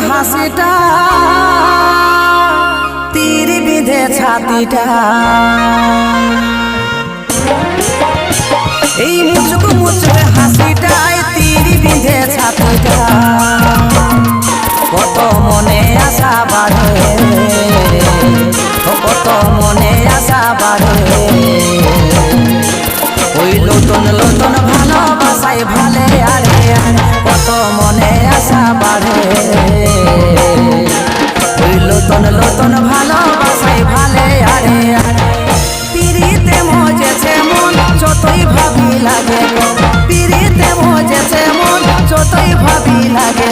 হাসিটা তীর বিঁধে ছাতিটা এই মুচুক মুচুক হাসিটায় তীর বিঁধে ছাতিটা কত মনে আশা বাড়ে কত মনে আশা বাড়ে ওই নতুন নতুন ভালোবাসায় ভালে আরে কত মনে আশা বাড়ে ওই নতুন নতুন ভালোবাসায় ভালে আরে পিরিতে মজেছে মন যতই ভাবি লাগে পিরিতে মজেছে মন যতই ভাবি লাগে